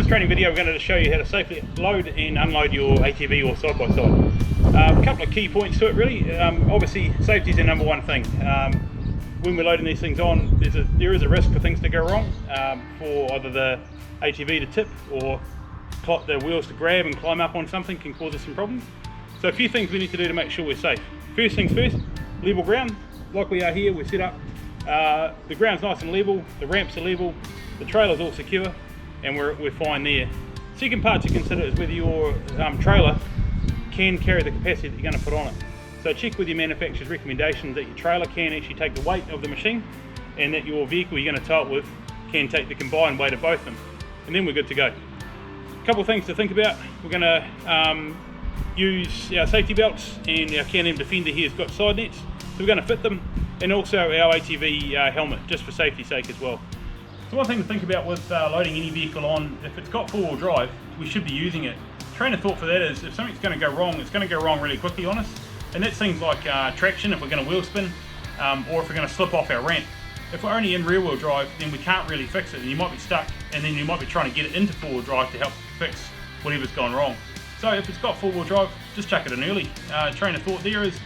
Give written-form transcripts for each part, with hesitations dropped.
demonstrating video, we're going to show you how to safely load and unload your ATV or side-by-side. A couple of key points to it really. Obviously safety is the number one thing. When we're loading these things on, there is a risk for things to go wrong, for either the ATV to tip or the wheels to grab and climb up on something can cause us some problems. So a few things we need to do to make sure we're safe. First things first, level ground. Like we are here, we're set up. The ground's nice and level, the ramps are level, the trailer's all secure, and we're fine there. Second part to consider is whether your trailer can carry the capacity that you're going to put on it. So check with your manufacturer's recommendations that your trailer can actually take the weight of the machine, and that your vehicle you're going to tow it with can take the combined weight of both of them, and then we're good to go. A couple of things to think about. We're going to use our safety belts, and our Can-AM Defender here has got side nets, so we're going to fit them, and also our ATV helmet, just for safety's sake as well. So one thing to think about with loading any vehicle on, if it's got four-wheel drive, we should be using it. Train of thought for that is, if something's going to go wrong, it's going to go wrong really quickly on us, and that's things like traction, if we're going to wheel spin, or if we're going to slip off our ramp. If we're only in rear-wheel drive, then we can't really fix it, and you might be stuck, and then you might be trying to get it into four-wheel drive to help fix whatever's gone wrong. So if it's got four-wheel drive, just chuck it in early. Train of thought there is,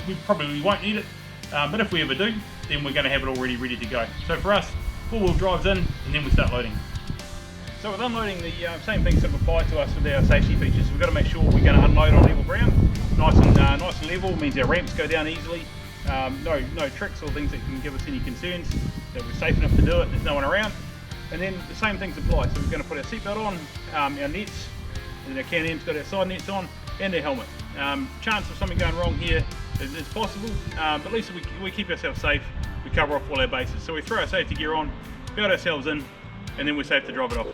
we probably won't need it, but if we ever do, then we're going to have it already ready to go. So for us, four-wheel drive's in, and then we start loading. So with unloading, the same things that apply to us with our safety features. We've got to make sure we're going to unload on level ground. Nice and level means our ramps go down easily. No tricks or things that can give us any concerns, that we're safe enough to do it, there's no one around. And then the same things apply. So we're going to put our seatbelt on, our nets, and our Can-Am's got our side nets on, and our helmet. Chance of something going wrong here is possible, but at least we keep ourselves safe, we cover off all our bases. So we throw our safety gear on, belt ourselves in, and then we're safe to drive it off.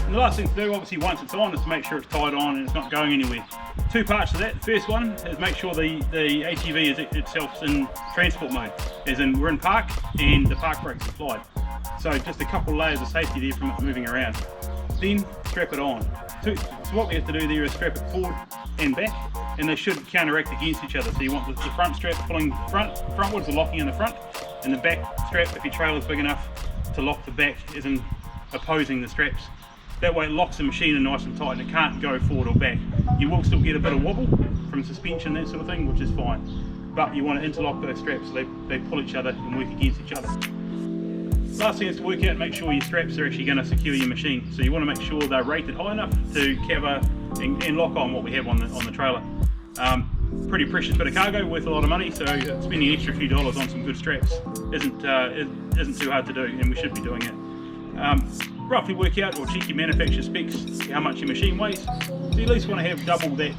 The last thing to do, obviously once it's on, is to make sure it's tied on and it's not going anywhere. Two parts to that. The first one is make sure the ATV itself is in transport mode, as in we're in park and the park brakes applied. So just a couple layers of safety there from it moving around. Then strap it on. So what we have to do there is strap it forward and back, and they should counteract against each other. So you want the front strap pulling frontwards, the locking in the front, and the back strap, if your trailer's big enough, to lock the back, is in opposing the straps. That way it locks the machine in nice and tight and it can't go forward or back. You will still get a bit of wobble from suspension, that sort of thing, which is fine. But you want to interlock those straps so they pull each other and work against each other. Last thing is to work out and make sure your straps are actually going to secure your machine. So you want to make sure they're rated high enough to cover and lock on what we have on the trailer. Pretty precious bit of cargo, worth a lot of money, so spending an extra few dollars on some good straps isn't too hard to do, and we should be doing it. Roughly work out or check your manufacturer specs, how much your machine weighs. So you at least want to have double that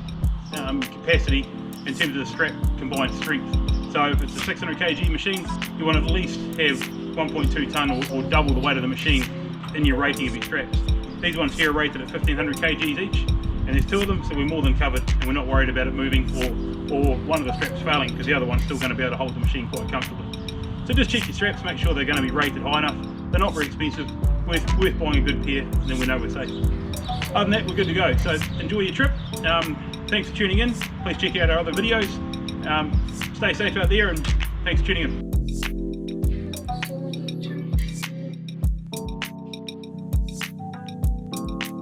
capacity in terms of the strap combined strength. So if it's a 600 kg machine, you want to at least have 1.2 tonne or double the weight of the machine in your rating of your straps. These ones here are rated at 1500 kgs each, and there's two of them, so we're more than covered, and we're not worried about it moving or one of the straps failing, because the other one's still going to be able to hold the machine quite comfortably. So just check your straps, make sure they're going to be rated high enough. They're not very expensive, worth buying a good pair, and then we know we're safe. other than that, we're good to go. So enjoy your trip. Thanks for tuning in. Please check out our other videos. Stay safe out there, and thanks for tuning in.